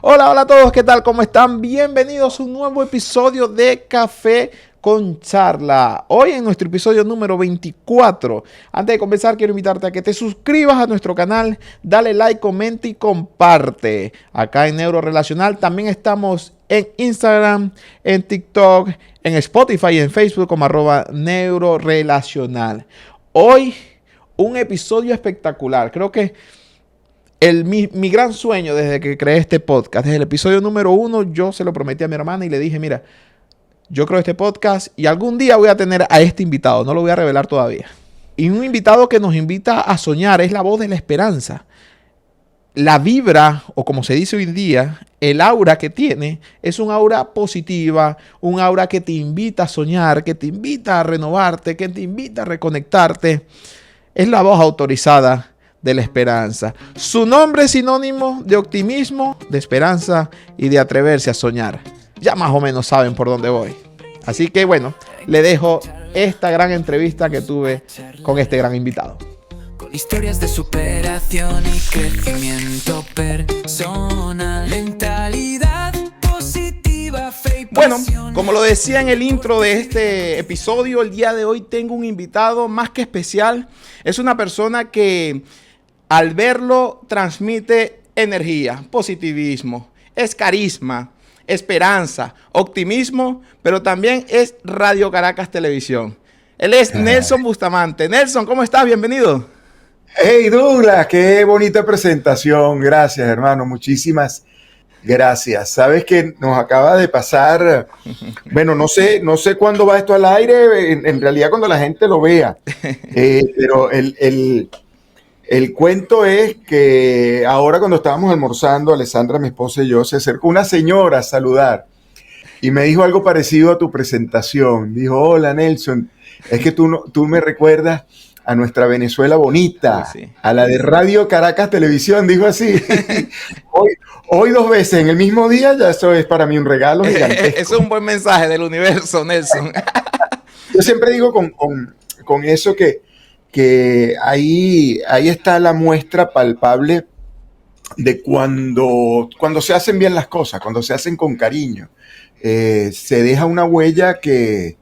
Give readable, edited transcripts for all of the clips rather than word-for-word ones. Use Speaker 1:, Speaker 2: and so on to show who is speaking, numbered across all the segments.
Speaker 1: Hola, hola a todos, ¿qué tal? ¿Cómo están? Bienvenidos a un nuevo episodio de Café con Charla. Hoy en nuestro episodio número 24. Antes de comenzar, quiero invitarte a que te suscribas a nuestro canal, dale like, comenta y comparte. Acá en Neurorelacional también estamos en Instagram, en TikTok, en Spotify y en Facebook como @neurorelacional. Hoy un episodio espectacular. Creo que mi gran sueño desde que creé este podcast, desde el episodio número 1, yo se lo prometí a mi hermana y le dije, mira, yo creo este podcast y algún día voy a tener a este invitado, no lo voy a revelar todavía. Y un invitado que nos invita a soñar es la voz de la esperanza. La vibra, o como se dice hoy en día, el aura que tiene es un aura positiva, un aura que te invita a soñar, que te invita a renovarte, que te invita a reconectarte. Es la voz autorizada de la esperanza. Su nombre es sinónimo de optimismo, de esperanza y de atreverse a soñar. Ya más o menos saben por dónde voy. Así que bueno, le dejo esta gran entrevista que tuve con este gran invitado.
Speaker 2: Con historias de superación y crecimiento personal, mentalidad positiva, fe y
Speaker 1: Bueno,
Speaker 2: pasión.
Speaker 1: como lo decía en el intro de este episodio, el día de hoy tengo un invitado más que especial. Es una persona que al verlo transmite energía, positivismo, es carisma, esperanza, optimismo, pero también es Radio Caracas Televisión. Él es Nelson Bustamante. Nelson, ¿cómo estás? Bienvenido.
Speaker 3: Hey Douglas, qué bonita presentación. Gracias, hermano. Muchísimas gracias. Sabes que nos acaba de pasar, bueno, no sé cuándo va esto al aire, en realidad cuando la gente lo vea. Pero el cuento es que ahora cuando estábamos almorzando, Alessandra, mi esposa y yo, se acercó una señora a saludar y me dijo algo parecido a tu presentación. Dijo, hola Nelson, es que tú me recuerdas a nuestra Venezuela bonita,
Speaker 1: Uy, sí.
Speaker 3: a la de Radio Caracas Televisión, dijo así. Hoy dos veces en el mismo día, ya eso es para mí un regalo
Speaker 1: Eso
Speaker 3: gigantesco.
Speaker 1: es un buen mensaje del universo, Nelson.
Speaker 3: Yo siempre digo con eso que ahí está la muestra palpable de cuando se hacen bien las cosas, cuando se hacen con cariño. Se deja una huella que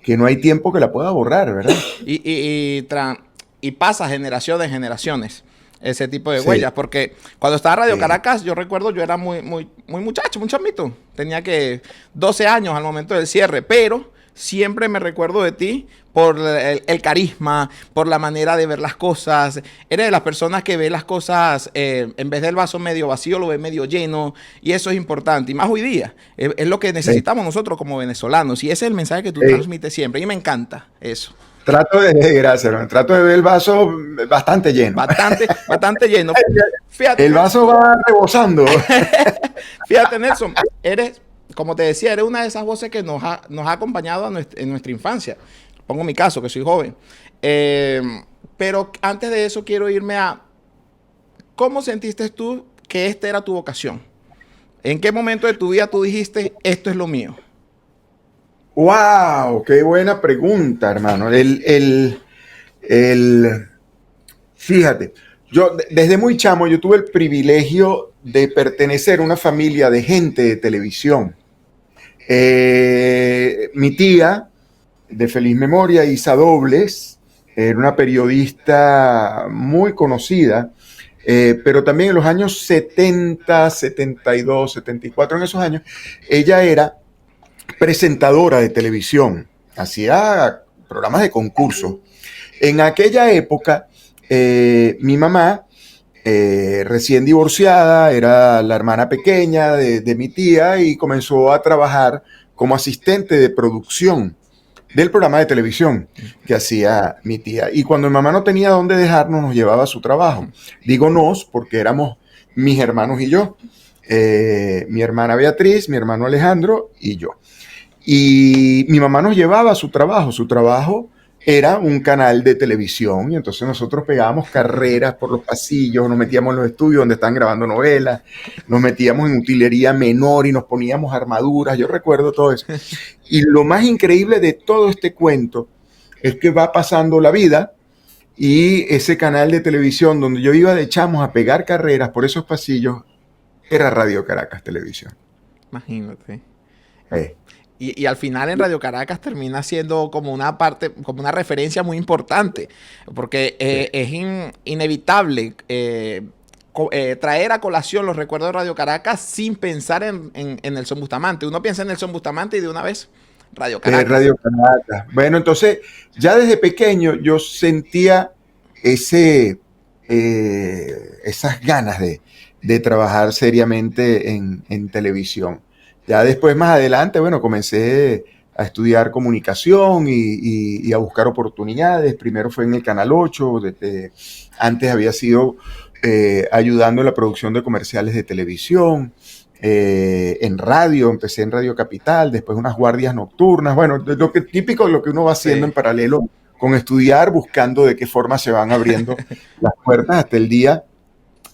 Speaker 3: no hay tiempo que la pueda borrar, ¿verdad?
Speaker 1: Y pasa generaciones en generaciones ese tipo de
Speaker 3: Sí,
Speaker 1: huellas, porque cuando estaba en Radio
Speaker 3: sí.
Speaker 1: Caracas, yo recuerdo, yo era muy muchacho, muy chamito, tenía que 12 años al momento del cierre, pero siempre me recuerdo de ti por el carisma, por la manera de ver las cosas. Eres de las personas que ve las cosas, en vez del vaso medio vacío, lo ve medio lleno, y eso es importante, y más hoy día, es lo que
Speaker 3: Sí,
Speaker 1: necesitamos nosotros como venezolanos, y ese es el mensaje que tú
Speaker 3: sí.
Speaker 1: transmites siempre, y me encanta eso.
Speaker 3: Gracias, hermano. Trato de ver el vaso bastante lleno.
Speaker 1: Bastante lleno. Fíjate,
Speaker 3: El vaso va rebosando.
Speaker 1: fíjate, Nelson, eres, como te decía, eres una de esas voces que nos ha acompañado en nuestra infancia. Pongo mi caso, que soy joven. Eh, pero antes de eso quiero irme a, ¿cómo sentiste tú que esta era tu vocación? ¿En qué momento de tu vida tú dijiste, esto es lo mío?
Speaker 3: ¡Wow! ¡Qué buena pregunta, hermano! Fíjate, desde muy chamo yo tuve el privilegio de pertenecer a una familia de gente de televisión. Mi tía, de feliz memoria, Isa Dobles, era una periodista muy conocida, pero también en los años 70, 72, 74, en esos años, ella era presentadora de televisión, hacía programas de concurso. En aquella época, mi mamá, recién divorciada, era la hermana pequeña de mi tía y comenzó a trabajar como asistente de producción del programa de televisión que hacía mi tía. Y cuando mi mamá no tenía dónde dejarnos, nos llevaba a su trabajo. Digo nos porque éramos mis hermanos y yo. Mi hermana Beatriz, mi hermano Alejandro y yo. Y mi mamá nos llevaba a su trabajo. Su trabajo era un canal de televisión y entonces nosotros pegábamos carreras por los pasillos, nos metíamos en los estudios donde están grabando novelas, nos metíamos en utilería menor y nos poníamos armaduras. Yo recuerdo todo eso. Y lo más increíble de todo este cuento es que va pasando la vida y ese canal de televisión donde yo iba de chamos a pegar carreras por esos pasillos era Radio Caracas Televisión.
Speaker 1: Imagínate.
Speaker 3: Eh,
Speaker 1: Y al final en Radio Caracas termina siendo como una parte, como una referencia muy importante, porque es inevitable traer a colación los recuerdos de Radio Caracas sin pensar en Nelson Bustamante. Uno piensa en Nelson Bustamante y de una vez Radio Caracas.
Speaker 3: Radio Caracas. Bueno, entonces ya desde pequeño yo sentía esas ganas de trabajar seriamente en televisión. Ya después, más adelante, bueno, comencé a estudiar comunicación y a buscar oportunidades. Primero fue en el Canal 8, antes había sido ayudando en la producción de comerciales de televisión, en radio, empecé en Radio Capital, después unas guardias nocturnas, bueno, típico de lo que uno va haciendo en paralelo con estudiar, buscando de qué forma se van abriendo las puertas hasta el día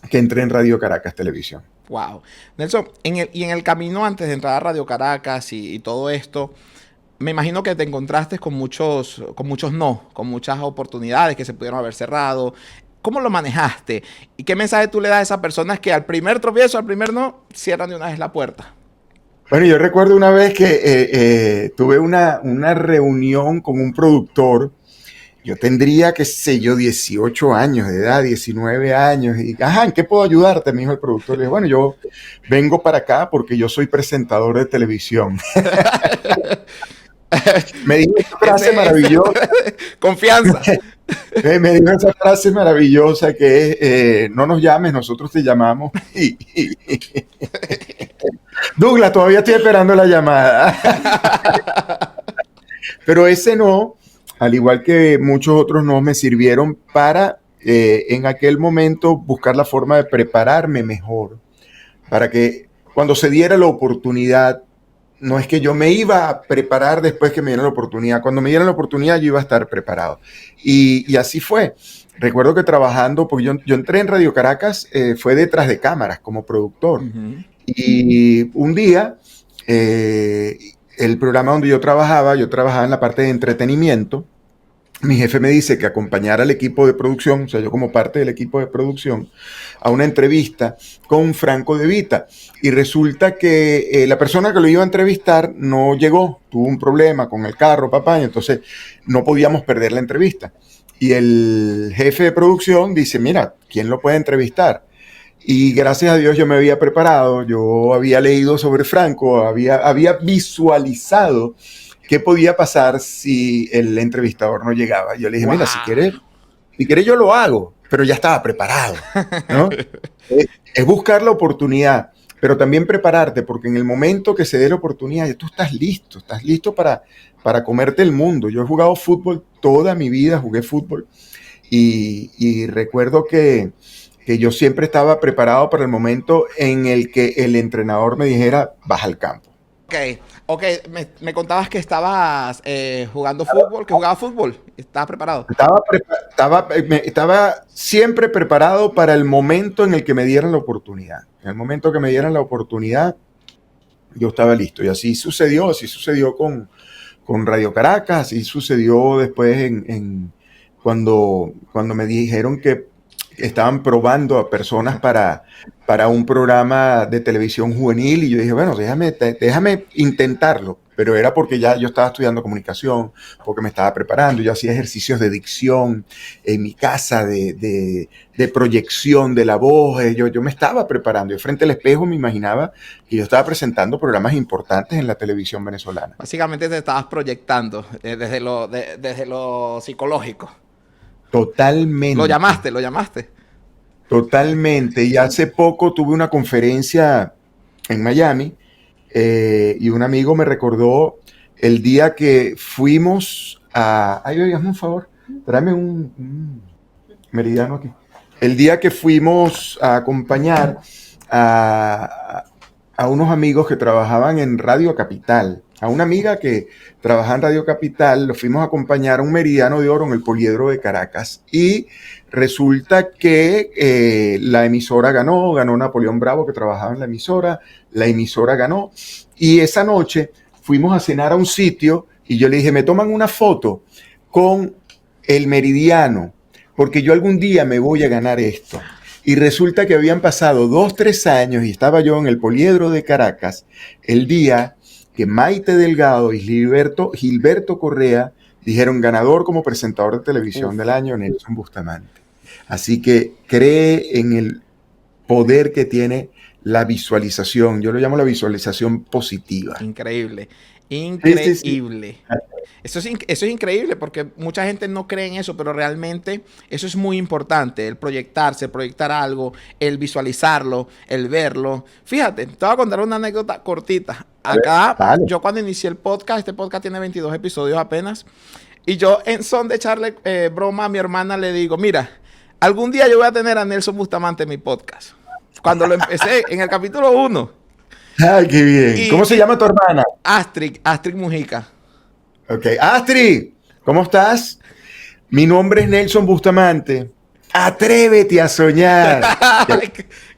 Speaker 3: que entré en Radio Caracas Televisión.
Speaker 1: Wow. Nelson, en el camino antes de entrar a Radio Caracas y todo esto, me imagino que te encontraste con muchas oportunidades que se pudieron haber cerrado. ¿Cómo lo manejaste? ¿Y qué mensaje tú le das a esas personas que al primer tropiezo, al primer no, cierran de una vez la puerta?
Speaker 3: Bueno, yo recuerdo una vez que tuve una reunión con un productor. Yo tendría, qué sé yo, 18 años de edad, 19 años. Y, ¿en qué puedo ayudarte? Me dijo el productor. Le dije, bueno, yo vengo para acá porque yo soy presentador de televisión. Me dijo esa frase maravillosa.
Speaker 1: Confianza.
Speaker 3: Me dijo esa frase maravillosa que es, no nos llames, nosotros te llamamos. Douglas, todavía estoy esperando la llamada. Pero ese no, al igual que muchos otros no, me sirvieron para, en aquel momento, buscar la forma de prepararme mejor, para que cuando se diera la oportunidad, no es que yo me iba a preparar después que me diera la oportunidad, cuando me dieran la oportunidad yo iba a estar preparado. Y así fue. Recuerdo que trabajando, porque yo entré en Radio Caracas, fue detrás de cámaras como productor. Uh-huh. Y un día, el programa donde yo trabajaba en la parte de entretenimiento. Mi jefe me dice que acompañara al equipo de producción, o sea, yo como parte del equipo de producción, a una entrevista con Franco De Vita. Y resulta que la persona que lo iba a entrevistar no llegó, tuvo un problema con el carro, papá, y entonces no podíamos perder la entrevista. Y el jefe de producción dice, mira, ¿quién lo puede entrevistar? Y gracias a Dios yo me había preparado, yo había leído sobre Franco, había visualizado qué podía pasar si el entrevistador no llegaba. Yo le dije, mira, si quieres yo lo hago, pero ya estaba preparado, ¿no? Es buscar la oportunidad, pero también prepararte, porque en el momento que se dé la oportunidad, ya tú estás listo para comerte el mundo. Yo he jugado fútbol toda mi vida, jugué fútbol, y recuerdo que yo siempre estaba preparado para el momento en el que el entrenador me dijera, baja al campo.
Speaker 1: Ok, me contabas que estabas jugando fútbol, que jugabas fútbol. ¿Estabas preparado?
Speaker 3: Estaba siempre preparado para el momento en el que me dieran la oportunidad. En el momento que me dieran la oportunidad, yo estaba listo. Y así sucedió con Radio Caracas, así sucedió después cuando me dijeron que estaban probando a personas para un programa de televisión juvenil, y yo dije, bueno, déjame intentarlo, pero era porque ya yo estaba estudiando comunicación, porque me estaba preparando, yo hacía ejercicios de dicción en mi casa, de proyección de la voz, yo me estaba preparando, yo frente al espejo me imaginaba que yo estaba presentando programas importantes en la televisión venezolana.
Speaker 1: Básicamente te estabas proyectando desde lo psicológico.
Speaker 3: Totalmente.
Speaker 1: Lo llamaste.
Speaker 3: Totalmente. Y hace poco tuve una conferencia en Miami y un amigo me recordó el día que fuimos a... Ay, oiganme un favor, tráeme un meridiano aquí. El día que fuimos a acompañar a unos amigos que trabajaban en Radio Capital. A una amiga que trabajaba en Radio Capital, lo fuimos a acompañar a un meridiano de oro en el Poliedro de Caracas. Y resulta que la emisora ganó Napoleón Bravo, que trabajaba en la emisora ganó. Y esa noche fuimos a cenar a un sitio y yo le dije, me toman una foto con el meridiano, porque yo algún día me voy a ganar esto. Y resulta que habían pasado 2, 3 años y estaba yo en el Poliedro de Caracas el día que Maite Delgado y Gilberto Correa dijeron ganador como presentador de televisión del año, Nelson Bustamante. Así que cree en el poder que tiene la visualización. Yo lo llamo la visualización positiva.
Speaker 1: Increíble.
Speaker 3: Sí, sí, sí.
Speaker 1: Eso es increíble porque mucha gente no cree en eso, pero realmente eso es muy importante, el proyectarse, el proyectar algo, el visualizarlo, el verlo. Fíjate, te voy a contar una anécdota cortita. Acá,
Speaker 3: Vale.
Speaker 1: yo cuando inicié el podcast, este podcast tiene 22 episodios apenas, y yo en son de echarle broma a mi hermana le digo, mira, algún día yo voy a tener a Nelson Bustamante en mi podcast. Cuando lo empecé, en el capítulo 1.
Speaker 3: Ay, qué bien. ¿Cómo se llama tu hermana?
Speaker 1: Astrid Mujica.
Speaker 3: Ok. Astrid, ¿cómo estás? Mi nombre es Nelson Bustamante. Atrévete a soñar.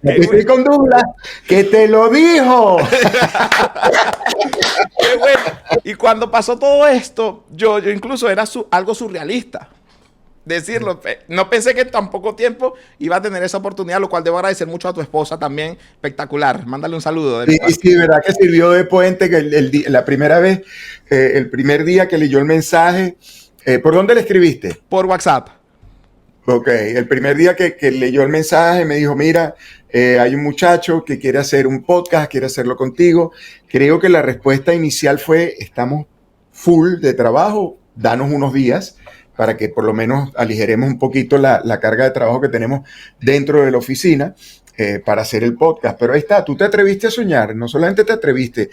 Speaker 3: Estoy con Douglas, que te lo dijo.
Speaker 1: Qué bueno. Y cuando pasó todo esto, yo incluso era algo surrealista. Decirlo, no pensé que en tan poco tiempo iba a tener esa oportunidad, lo cual debo agradecer mucho a tu esposa también, espectacular. Mándale un saludo.
Speaker 3: Sí, verdad que sirvió de puente que la primera vez, el primer día que leyó el mensaje, ¿por dónde le escribiste?
Speaker 1: Por WhatsApp.
Speaker 3: Ok, el primer día que leyó el mensaje me dijo, mira, hay un muchacho que quiere hacer un podcast, quiere hacerlo contigo. Creo que la respuesta inicial fue, estamos full de trabajo, danos unos días para que por lo menos aligeremos un poquito la carga de trabajo que tenemos dentro de la oficina para hacer el podcast. Pero ahí está, tú te atreviste a soñar, no solamente te atreviste,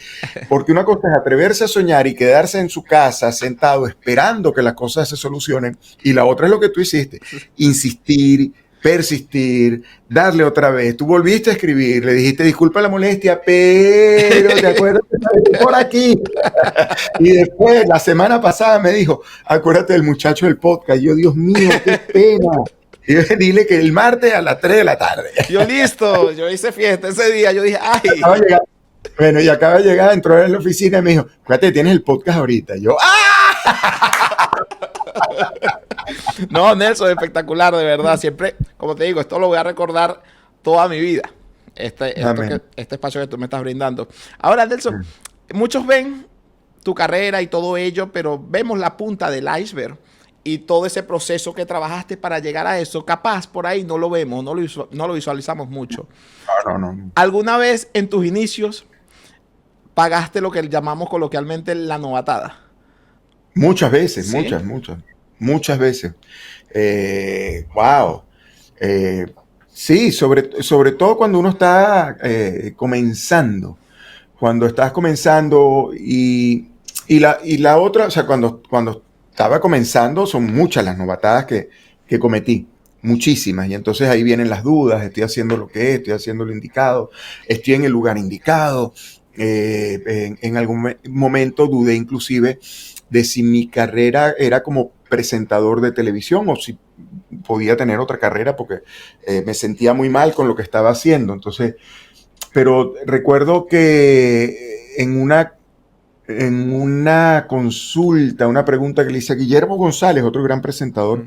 Speaker 3: porque una cosa es atreverse a soñar y quedarse en su casa sentado esperando que las cosas se solucionen, y la otra es lo que tú hiciste, insistir, persistir, darle otra vez. Tú volviste a escribir, le dijiste disculpa la molestia, pero te acuerdas de por aquí. Y después, la semana pasada me dijo, acuérdate del muchacho del podcast. Y yo, Dios mío, qué pena. Y yo, dile que el martes a las 3 de la tarde.
Speaker 1: Yo listo, yo hice fiesta ese día, yo dije, ay.
Speaker 3: Bueno, y acaba de llegar, entró en la oficina y me dijo, acuérdate, tienes el podcast ahorita. Y yo, ¡ah!
Speaker 1: No, Nelson, espectacular, de verdad. Siempre, como te digo, esto lo voy a recordar toda mi vida. Este espacio que tú me estás brindando. Ahora, Nelson, muchos ven tu carrera y todo ello, pero vemos la punta del iceberg y todo ese proceso que trabajaste para llegar a eso. Capaz por ahí no lo vemos, no lo visualizamos mucho.
Speaker 3: No.
Speaker 1: ¿Alguna vez en tus inicios pagaste lo que llamamos coloquialmente la novatada?
Speaker 3: Muchas veces,
Speaker 1: ¿Sí?
Speaker 3: muchas veces. Wow. Sí, sobre todo cuando uno está comenzando. Cuando estás comenzando y la otra, o sea, cuando estaba comenzando, son muchas las novatadas que cometí. Muchísimas. Y entonces ahí vienen las dudas. Estoy haciendo lo que es, estoy haciendo lo indicado, estoy en el lugar indicado. En algún momento dudé inclusive de si mi carrera era como presentador de televisión o si podía tener otra carrera, porque me sentía muy mal con lo que estaba haciendo. Entonces, pero recuerdo que en una consulta, una pregunta que le hice a Guillermo González, otro gran presentador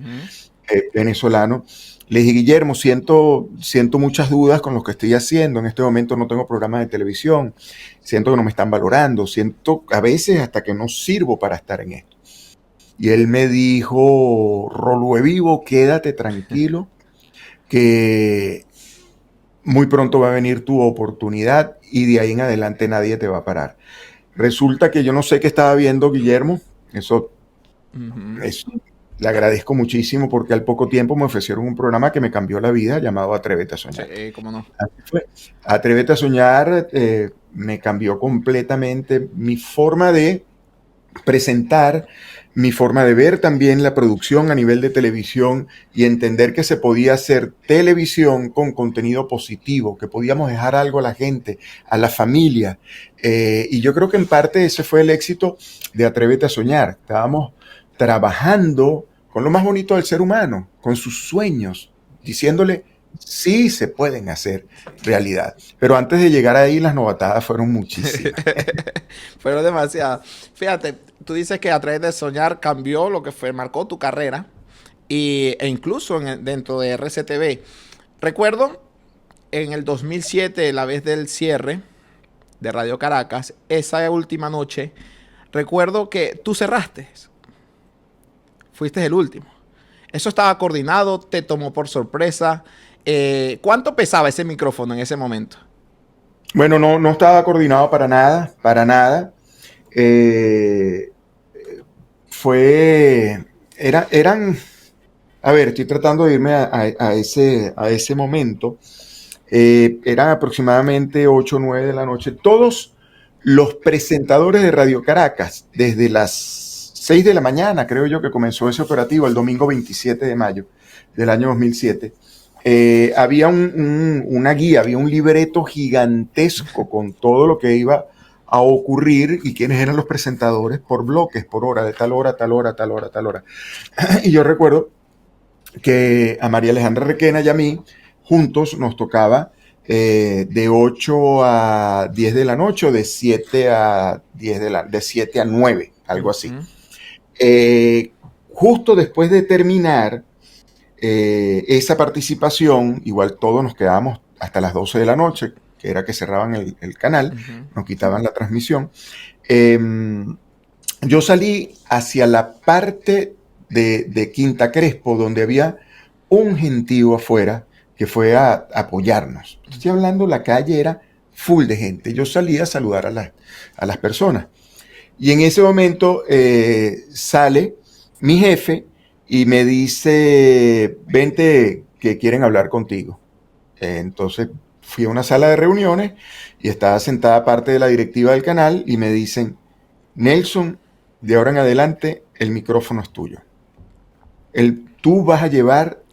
Speaker 3: venezolano, le dije, Guillermo, siento muchas dudas con lo que estoy haciendo. En este momento no tengo programas de televisión. Siento que no me están valorando. Siento a veces hasta que no sirvo para estar en esto. Y él me dijo, Rolue Vivo, quédate tranquilo, que muy pronto va a venir tu oportunidad y de ahí en adelante nadie te va a parar. Resulta que yo no sé qué estaba viendo Guillermo. Eso le agradezco muchísimo porque al poco tiempo me ofrecieron un programa que me cambió la vida llamado Atrévete a Soñar.
Speaker 1: Sí, cómo no.
Speaker 3: Así fue. Atrévete a Soñar me cambió completamente mi forma de presentar, mi forma de ver también la producción a nivel de televisión y entender que se podía hacer televisión con contenido positivo, que podíamos dejar algo a la gente, a la familia. Y yo creo que en parte ese fue el éxito de Atrévete a Soñar. Estábamos trabajando con lo más bonito del ser humano, con sus sueños, diciéndole, sí se pueden hacer realidad. Pero antes de llegar ahí, las novatadas fueron muchísimas.
Speaker 1: Fueron demasiadas. Fíjate, tú dices que Atrévete a Soñar cambió lo que marcó tu carrera e incluso dentro de RCTV. Recuerdo en el 2007, la vez del cierre de Radio Caracas, esa última noche, recuerdo que tú cerraste. Fuiste el último. Eso estaba coordinado, te tomó por sorpresa. ¿Cuánto pesaba ese micrófono en ese momento?
Speaker 3: Bueno, no estaba coordinado para nada, para nada. Eran, a ver, estoy tratando de irme a ese momento. Eran aproximadamente 8 o 9 de la noche. Todos los presentadores de Radio Caracas, desde las 6 de la mañana, creo yo que comenzó ese operativo, el domingo 27 de mayo del año 2007, había una guía, había un libreto gigantesco con todo lo que iba a ocurrir y quiénes eran los presentadores por bloques, por hora, de tal hora, tal hora, tal hora, tal hora. Y yo recuerdo que a María Alejandra Requena y a mí, juntos nos tocaba de 8 a 10 de la noche, o de 7 a 7 a 9, algo así. Justo después de terminar esa participación, igual todos nos quedábamos hasta las 12 de la noche, que era que cerraban el canal, nos quitaban la transmisión. Yo salí hacia la parte de Quinta Crespo, donde había un gentío afuera que fue a apoyarnos. Estoy hablando, la calle era full de gente. Yo salí a saludar a las personas. Y en ese momento sale mi jefe y me dice, vente que quieren hablar contigo. Entonces fui a una sala de reuniones y estaba sentada parte de la directiva del canal y me dicen, Nelson, de ahora en adelante el micrófono es tuyo. Tú vas a llevar,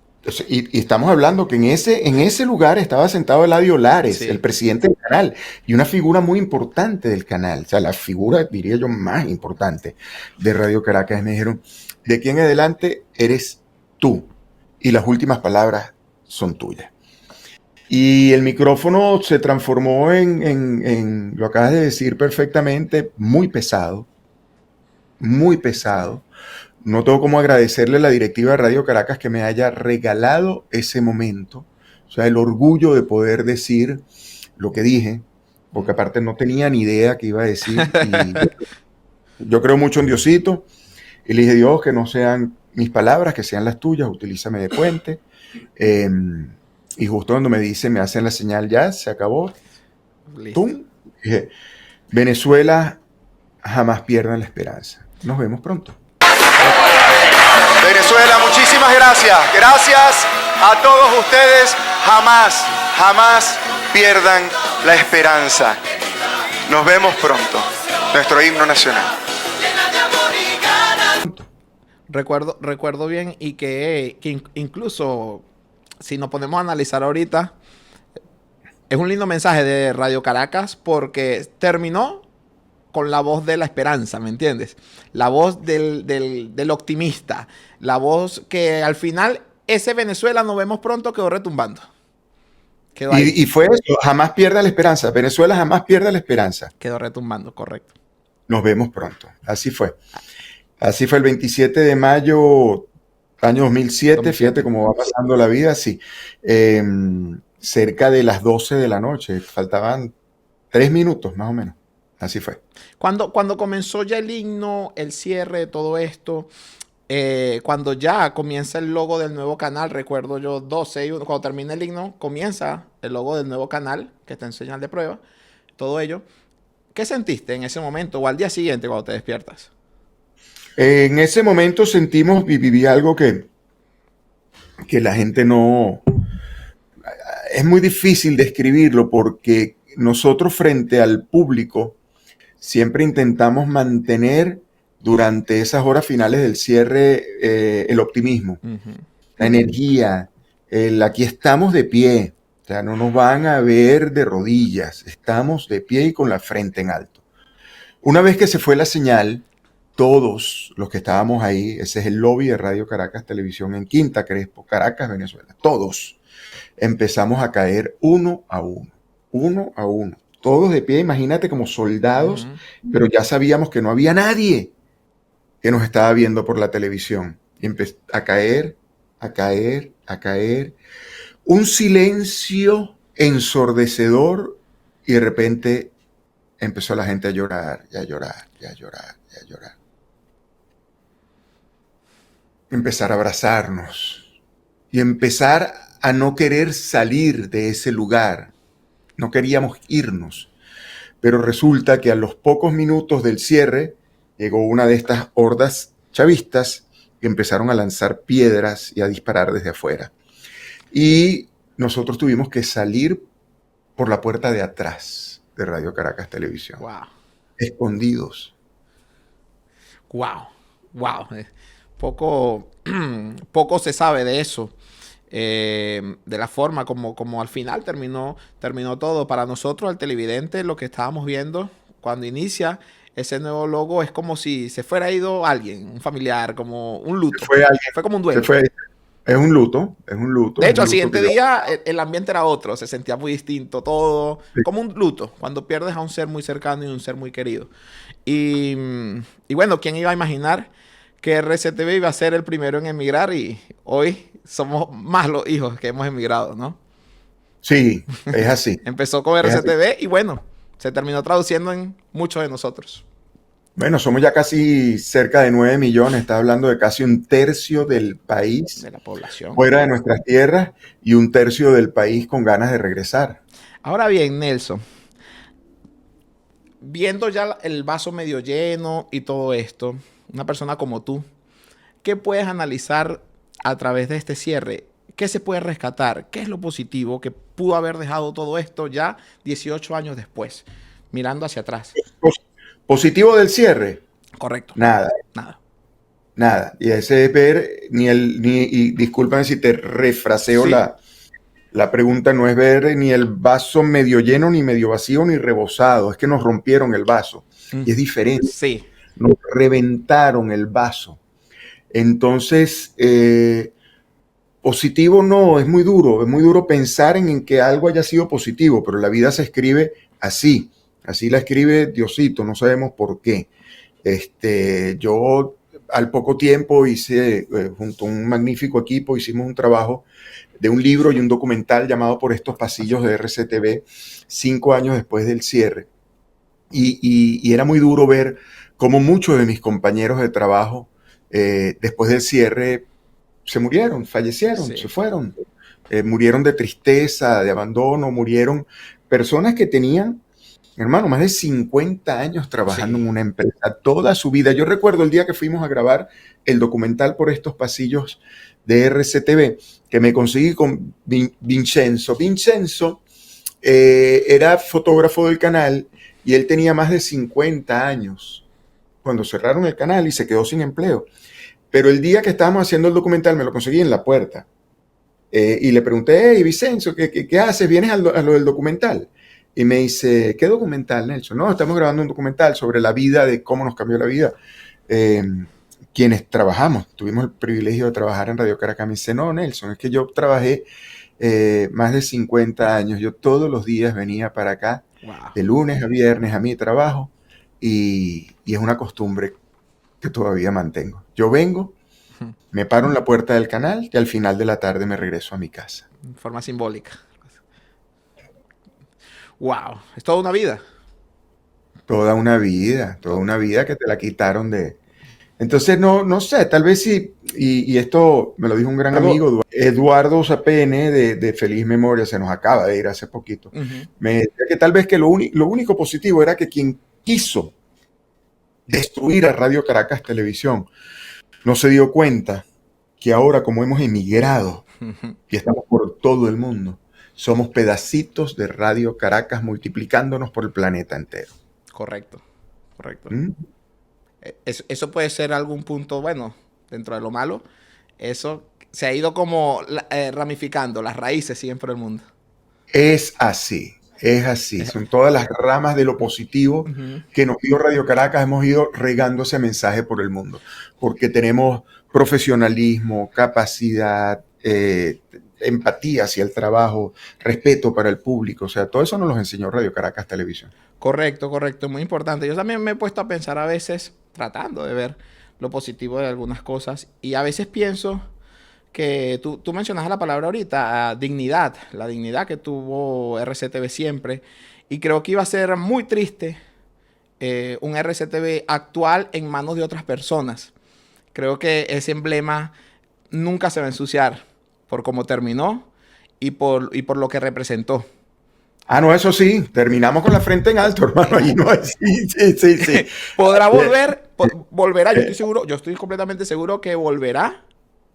Speaker 3: y estamos hablando que en ese lugar estaba sentado Eladio Lares, sí, el presidente del canal, y una figura muy importante del canal, o sea, la figura, diría yo, más importante de Radio Caracas. Me dijeron, de aquí en adelante eres tú, y las últimas palabras son tuyas. Y el micrófono se transformó en, lo acabas de decir perfectamente, muy pesado, muy pesado. No tengo cómo agradecerle a la directiva de Radio Caracas que me haya regalado ese momento. O sea, el orgullo de poder decir lo que dije, porque aparte no tenía ni idea qué iba a decir. Y yo creo mucho en Diosito. Y le dije, Dios, que no sean mis palabras, que sean las tuyas, utilízame de puente. Y justo cuando me hacen la señal, ya, se acabó. ¡Tum! Dije, Venezuela, jamás pierdan la esperanza. Nos vemos pronto.
Speaker 4: Venezuela, muchísimas gracias. Gracias a todos ustedes. Jamás, jamás pierdan la esperanza. Nos vemos pronto. Nuestro himno nacional.
Speaker 1: Recuerdo bien y que incluso si nos ponemos a analizar ahorita, es un lindo mensaje de Radio Caracas porque terminó con la voz de la esperanza, ¿me entiendes? La voz del optimista, la voz que al final ese Venezuela nos vemos pronto quedó retumbando.
Speaker 3: Y fue eso, jamás pierda la esperanza. Venezuela jamás pierda la esperanza.
Speaker 1: Quedó retumbando, correcto.
Speaker 3: Nos vemos pronto. Así fue. Así fue el 27 de mayo, año 2007. Fíjate cómo va pasando la vida, sí. Cerca de las 12 de la noche. Faltaban 3 minutos, más o menos. Así fue.
Speaker 1: Cuando comenzó ya el himno, el cierre de todo esto, cuando ya comienza el logo del nuevo canal, recuerdo yo 12 y 1, cuando termina el himno, comienza el logo del nuevo canal, que está en señal de prueba, todo ello. ¿Qué sentiste en ese momento o al día siguiente cuando te despiertas?
Speaker 3: En ese momento sentimos y viví algo que la gente no... Es muy difícil describirlo porque nosotros frente al público siempre intentamos mantener durante esas horas finales del cierre el optimismo, la energía, aquí estamos de pie, o sea, no nos van a ver de rodillas, estamos de pie y con la frente en alto. Una vez que se fue la señal, todos los que estábamos ahí, ese es el lobby de Radio Caracas Televisión en Quinta Crespo, Caracas, Venezuela, todos empezamos a caer uno a uno. Todos de pie, imagínate como soldados, pero ya sabíamos que no había nadie que nos estaba viendo por la televisión. Y empezó a caer. Un silencio ensordecedor y de repente empezó la gente a llorar, y a llorar, y a llorar, y a llorar. Empezar a abrazarnos y empezar a no querer salir de ese lugar. No queríamos irnos. Pero resulta que a los pocos minutos del cierre llegó una de estas hordas chavistas que empezaron a lanzar piedras y a disparar desde afuera. Y nosotros tuvimos que salir por la puerta de atrás de Radio Caracas Televisión.
Speaker 1: Wow.
Speaker 3: Escondidos.
Speaker 1: Wow. Wow. Poco, poco se sabe de eso. De la forma como al final terminó todo. Para nosotros, el televidente, lo que estábamos viendo cuando inicia ese nuevo logo es como si se fuera ido alguien, un familiar, como un luto. Fue como un duelo.
Speaker 3: Es un luto, es un luto.
Speaker 1: De hecho, al siguiente día el ambiente era otro, se sentía muy distinto, todo, sí, como un luto, cuando pierdes a un ser muy cercano y un ser muy querido. Y bueno, ¿quién iba a imaginar que RCTV iba a ser el primero en emigrar? Y hoy somos más los hijos que hemos emigrado, ¿no?
Speaker 3: Sí, es así.
Speaker 1: Empezó con RCTV y bueno, se terminó traduciendo en muchos de nosotros.
Speaker 3: Bueno, somos ya casi cerca de 9 millones, está hablando de casi un tercio del país,
Speaker 1: de la población,
Speaker 3: fuera de nuestras tierras, y un tercio del país con ganas de regresar.
Speaker 1: Ahora bien, Nelson, viendo ya el vaso medio lleno y todo esto, una persona como tú, ¿qué puedes analizar a través de este cierre? ¿Qué se puede rescatar? ¿Qué es lo positivo que pudo haber dejado todo esto ya 18 años después, mirando hacia atrás?
Speaker 3: ¿Positivo del cierre?
Speaker 1: Correcto.
Speaker 3: Nada. Y ese es ver, y discúlpame si te refraseo sí, la pregunta, no es ver ni el vaso medio lleno, ni medio vacío, ni rebosado. Es que nos rompieron el vaso. Y es diferente.
Speaker 1: Sí.
Speaker 3: Nos reventaron el vaso. Entonces, positivo no, es muy duro pensar en que algo haya sido positivo, pero la vida se escribe así. Así la escribe Diosito, no sabemos por qué. Yo al poco tiempo hice, junto a un magnífico equipo, hicimos un trabajo de un libro y un documental llamado Por estos pasillos de RCTV, 5 años después del cierre. Y era muy duro ver cómo muchos de mis compañeros de trabajo, después del cierre, se murieron, fallecieron, sí, se fueron. Murieron de tristeza, de abandono, murieron personas que tenían, hermano, más de 50 años trabajando sí, en una empresa, toda su vida. Yo recuerdo el día que fuimos a grabar el documental Por estos pasillos de RCTV, que me conseguí con Vincenzo. Vincenzo era fotógrafo del canal y él tenía más de 50 años cuando cerraron el canal y se quedó sin empleo. Pero el día que estábamos haciendo el documental me lo conseguí en la puerta. Y le pregunté, hey, Vincenzo, ¿qué haces? ¿Vienes a lo del documental? Y me dice, ¿qué documental, Nelson? No, estamos grabando un documental sobre la vida, de cómo nos cambió la vida. Quienes trabajamos, tuvimos el privilegio de trabajar en Radio Caracas. Me dice, no, Nelson, es que yo trabajé más de 50 años. Yo todos los días venía para acá, wow, de lunes a viernes a mi trabajo, y es una costumbre que todavía mantengo. Yo vengo, me paro en la puerta del canal y al final de la tarde me regreso a mi casa.
Speaker 1: En forma simbólica. Wow, es toda una vida.
Speaker 3: Toda una vida que te la quitaron de... Entonces, no sé, tal vez sí, y esto me lo dijo un gran amigo, Eduardo Zapene, de Feliz Memoria, se nos acaba de ir hace poquito. Me decía que tal vez que lo único positivo era que quien quiso destruir a Radio Caracas Televisión no se dio cuenta que ahora, como hemos emigrado y estamos por todo el mundo, somos pedacitos de Radio Caracas multiplicándonos por el planeta entero.
Speaker 1: Correcto. Eso puede ser algún punto, bueno, dentro de lo malo. Eso se ha ido como ramificando, las raíces siguen por el mundo.
Speaker 3: Es así. Son todas las ramas de lo positivo que nos dio Radio Caracas. Hemos ido regando ese mensaje por el mundo, porque tenemos profesionalismo, capacidad, empatía hacia el trabajo, respeto para el público. O sea, todo eso nos lo enseñó Radio Caracas Televisión.
Speaker 1: Correcto, muy importante. Yo también me he puesto a pensar a veces, tratando de ver lo positivo de algunas cosas, y a veces pienso que tú mencionas la palabra ahorita, dignidad, la dignidad que tuvo RCTV siempre. Y creo que iba a ser muy triste un RCTV actual en manos de otras personas. Creo que ese emblema nunca se va a ensuciar por cómo terminó y por lo que representó.
Speaker 3: Ah, no, eso sí, terminamos con la frente en alto, hermano. Ahí no hay, sí.
Speaker 1: Podrá volver, volverá, yo estoy completamente seguro que volverá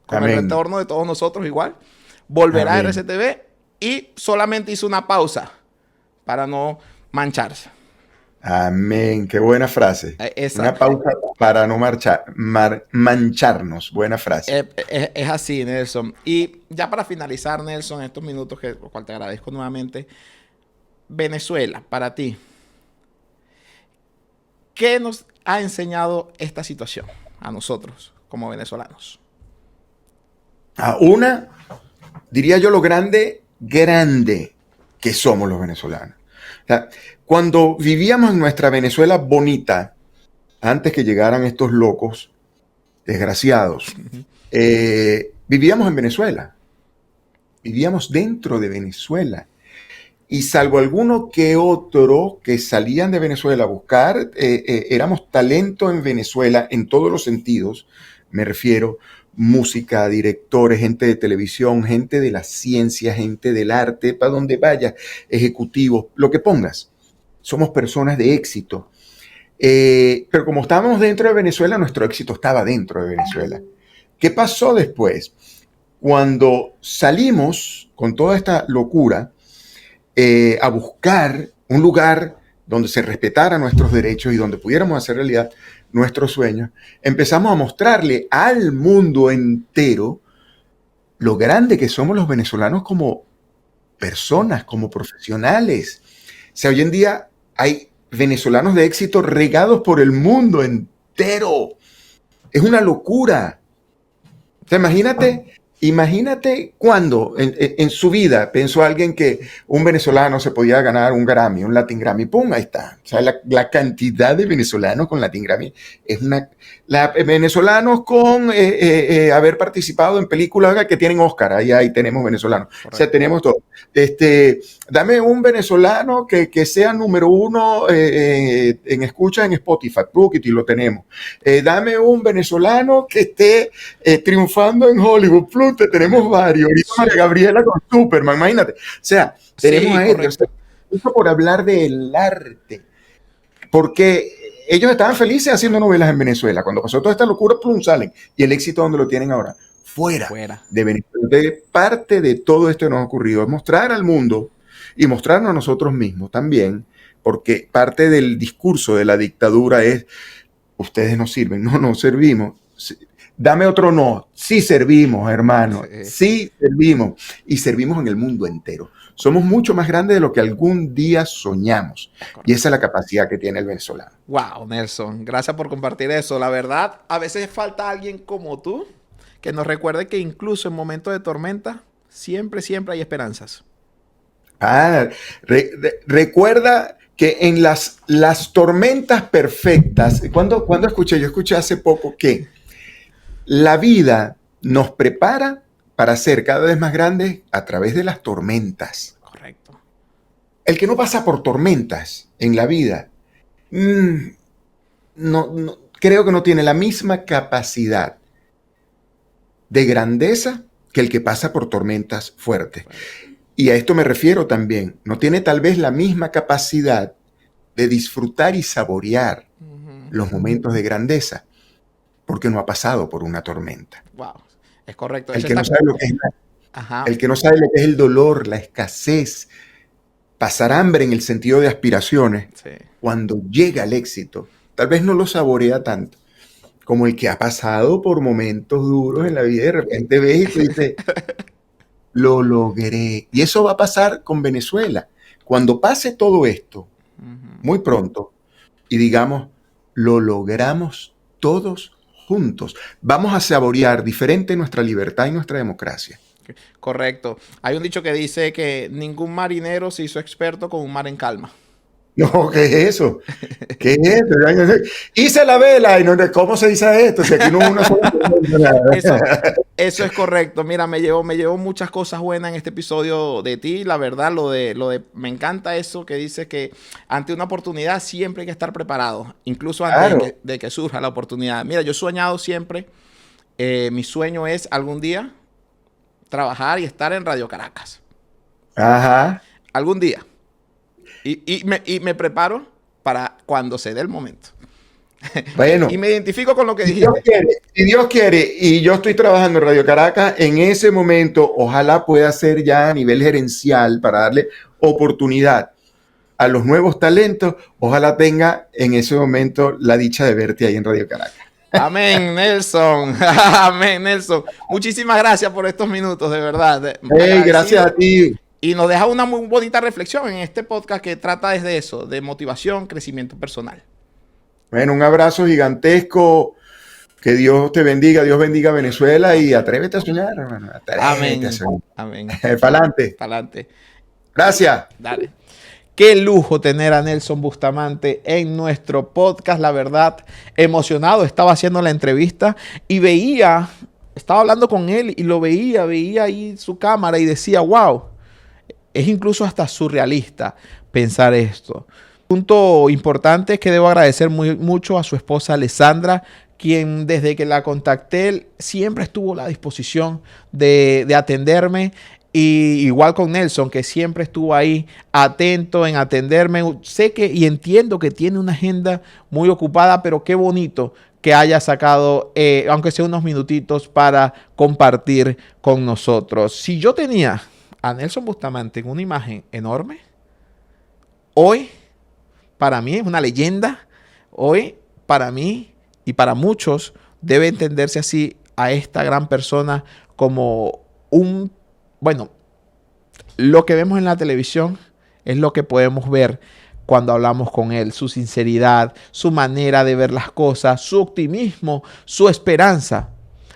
Speaker 1: con el
Speaker 3: Amén.
Speaker 1: retorno de todos nosotros igual. Volverá a
Speaker 3: Amén.
Speaker 1: RCTV y solamente hizo una pausa para no mancharse.
Speaker 3: Amén, qué buena frase.
Speaker 1: Esa,
Speaker 3: Una pausa para no mancharnos. Buena frase.
Speaker 1: es así, Nelson. Y ya para finalizar, Nelson, estos minutos, por cual te agradezco nuevamente. Venezuela, para ti, ¿qué nos ha enseñado esta situación a nosotros como venezolanos?
Speaker 3: Una, diría yo, lo grande que somos los venezolanos. O sea, cuando vivíamos en nuestra Venezuela bonita, antes que llegaran estos locos desgraciados, vivíamos en Venezuela. Vivíamos dentro de Venezuela. Y salvo alguno que otro que salían de Venezuela a buscar, éramos talento en Venezuela en todos los sentidos. Me refiero música, directores, gente de televisión, gente de la ciencia, gente del arte, para donde vayas, ejecutivos, lo que pongas. Somos personas de éxito. Pero como estábamos dentro de Venezuela, nuestro éxito estaba dentro de Venezuela. ¿Qué pasó después? Cuando salimos con toda esta locura, a buscar un lugar donde se respetaran nuestros derechos y donde pudiéramos hacer realidad nuestros sueños, empezamos a mostrarle al mundo entero lo grande que somos los venezolanos como personas, como profesionales. O sea, hoy en día hay venezolanos de éxito regados por el mundo entero. Es una locura. O sea, imagínate cuando en su vida pensó alguien que un venezolano se podía ganar un Grammy, un Latin Grammy. ¡Pum! Ahí está. O sea, la cantidad de venezolanos con Latin Grammy es una... venezolanos con haber participado en películas que tienen Oscar. Ahí tenemos venezolanos. Correcto. O sea, tenemos todo. Dame un venezolano que sea número uno en escucha en Spotify. Prukity lo tenemos. Dame un venezolano que esté triunfando en Hollywood. Te tenemos varios. Ahorita sí. María Gabriela con Superman, imagínate. O sea, tenemos a Edgar. Eso por hablar del arte. Porque ellos estaban felices haciendo novelas en Venezuela. Cuando pasó toda esta locura, plum, salen. Y el éxito, ¿dónde lo tienen ahora? Fuera de Venezuela. De parte de todo esto que nos ha ocurrido es mostrar al mundo y mostrarnos a nosotros mismos también, porque parte del discurso de la dictadura es: ustedes no sirven, no servimos. Dame otro no. Sí servimos, hermano. Sí servimos. Y servimos en el mundo entero. Somos mucho más grandes de lo que algún día soñamos. Correcto. Y esa es la capacidad que tiene el venezolano.
Speaker 1: Wow, Nelson. Gracias por compartir eso. La verdad, a veces falta alguien como tú que nos recuerde que incluso en momentos de tormenta siempre hay esperanzas.
Speaker 3: Recuerda que en las tormentas perfectas, ¿cuándo escuché? Yo escuché hace poco que la vida nos prepara para ser cada vez más grandes a través de las tormentas.
Speaker 1: Correcto.
Speaker 3: El que no pasa por tormentas en la vida, no, creo que no tiene la misma capacidad de grandeza que el que pasa por tormentas fuertes. Y a esto me refiero también. No tiene tal vez la misma capacidad de disfrutar y saborear los momentos de grandeza, porque no ha pasado por una tormenta.
Speaker 1: Wow, es correcto.
Speaker 3: El que no sabe lo que es el dolor, la escasez, pasar hambre en el sentido de aspiraciones, cuando llega el éxito, tal vez no lo saborea tanto como el que ha pasado por momentos duros en la vida y de repente ves y tú dices, lo logré. Y eso va a pasar con Venezuela. Cuando pase todo esto, muy pronto, y digamos, lo logramos todos juntos, vamos a saborear diferente nuestra libertad y nuestra democracia.
Speaker 1: Correcto. Hay un dicho que dice que ningún marinero se hizo experto con un mar en calma.
Speaker 3: No, ¿qué es eso? ¿Qué es esto? Hice la vela y no, ¿cómo se dice esto? Si aquí no es una sola
Speaker 1: Eso,
Speaker 3: persona.
Speaker 1: eso es correcto. Mira, me llevo muchas cosas buenas en este episodio de ti. La verdad, me encanta eso que dices que ante una oportunidad siempre hay que estar preparado, incluso antes
Speaker 3: Claro.
Speaker 1: de que surja la oportunidad. Mira, yo he soñado siempre, mi sueño es algún día trabajar y estar en Radio Caracas.
Speaker 3: Ajá.
Speaker 1: Algún día. Y me preparo para cuando se dé el momento. Y
Speaker 3: Bueno,
Speaker 1: me identifico con lo que
Speaker 3: si Dios
Speaker 1: dijiste.
Speaker 3: quiere, si Dios quiere, y yo estoy trabajando en Radio Caracas, en ese momento ojalá pueda ser ya a nivel gerencial para darle oportunidad a los nuevos talentos, ojalá tenga en ese momento la dicha de verte ahí en Radio Caracas.
Speaker 1: Amén, Nelson. Amén, Nelson. Muchísimas gracias por estos minutos, de verdad.
Speaker 3: Hey, gracias
Speaker 1: Agradecido.
Speaker 3: a ti.
Speaker 1: Y nos deja una muy bonita reflexión en este podcast que trata desde eso, de motivación, crecimiento personal.
Speaker 3: Bueno, un abrazo gigantesco. Que Dios te bendiga, Dios bendiga a Venezuela y atrévete a soñar, hermano. Atrévete a
Speaker 1: Amén.
Speaker 3: soñar.
Speaker 1: Amén.
Speaker 3: Para adelante.
Speaker 1: Para adelante.
Speaker 3: Gracias.
Speaker 1: Dale. Qué lujo tener a Nelson Bustamante en nuestro podcast. La verdad, emocionado. Estaba haciendo la entrevista y estaba hablando con él y veía ahí su cámara y decía, wow, es incluso hasta surrealista pensar esto. Punto importante es que debo agradecer mucho a su esposa Alessandra, quien desde que la contacté siempre estuvo a la disposición de atenderme. Y igual con Nelson, que siempre estuvo ahí atento en atenderme. Sé que y entiendo que tiene una agenda muy ocupada, pero qué bonito que haya sacado, aunque sea unos minutitos, para compartir con nosotros. Si yo tenía a Nelson Bustamante en una imagen enorme, hoy para mí es una leyenda. Hoy para mí y para muchos debe entenderse así a esta gran persona como bueno, lo que vemos en la televisión es lo que podemos ver cuando hablamos con él. Su sinceridad, su manera de ver las cosas, su optimismo, su esperanza.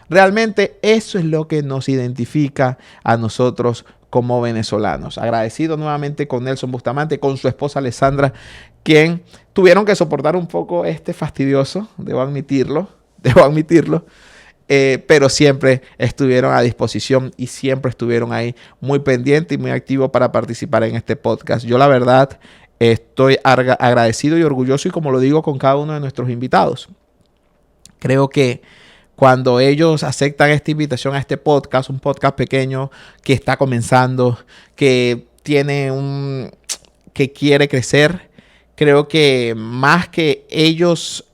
Speaker 1: Realmente eso es lo que nos identifica a nosotros como venezolanos. Agradecido nuevamente con Nelson Bustamante, con su esposa Alessandra, quien tuvieron que soportar un poco este fastidioso, debo admitirlo, pero siempre estuvieron a disposición y siempre estuvieron ahí muy pendientes y muy activos para participar en este podcast. Yo la verdad estoy agradecido y orgulloso y como lo digo con cada uno de nuestros invitados. Creo que cuando ellos aceptan esta invitación a este podcast, un podcast pequeño que está comenzando, que quiere crecer, creo que más que ellos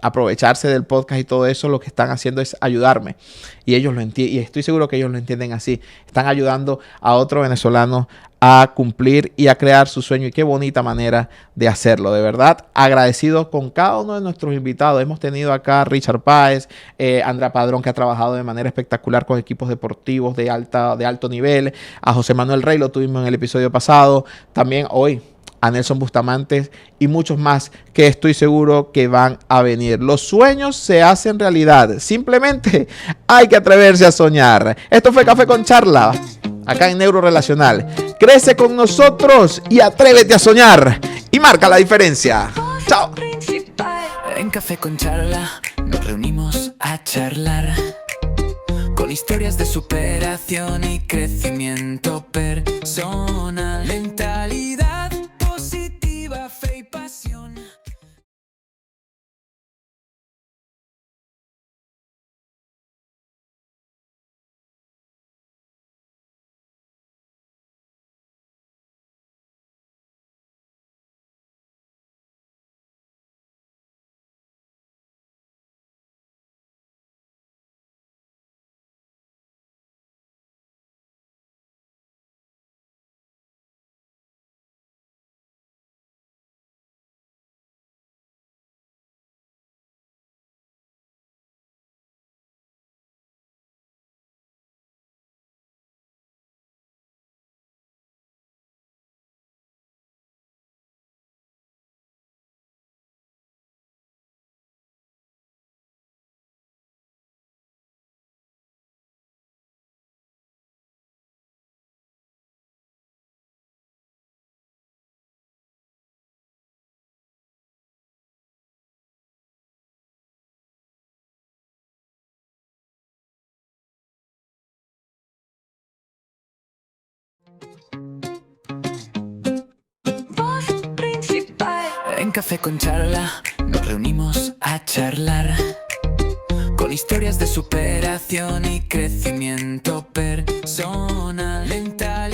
Speaker 1: aprovecharse del podcast y todo eso, lo que están haciendo es ayudarme. Y ellos lo entienden, y estoy seguro que ellos lo entienden así. Están ayudando a otro venezolano a cumplir y a crear su sueño. Y qué bonita manera de hacerlo. De verdad, agradecido con cada uno de nuestros invitados. Hemos tenido acá a Richard Páez, Andrea Padrón, que ha trabajado de manera espectacular con equipos deportivos de alto nivel. A José Manuel Rey lo tuvimos en el episodio pasado. También hoy a Nelson Bustamante y muchos más que estoy seguro que van a venir. Los sueños se hacen realidad. Simplemente hay que atreverse a soñar. Esto fue Café con Charla, acá en Neurorelacional. Crece con nosotros y atrévete a soñar. Y marca la diferencia. Chao.
Speaker 2: En Café con Charla nos reunimos a charlar con historias de superación y crecimiento personal, mentalidad positiva, fe y pasión. Voz principal. En Café con Charla nos reunimos a charlar con historias de superación y crecimiento personal, mental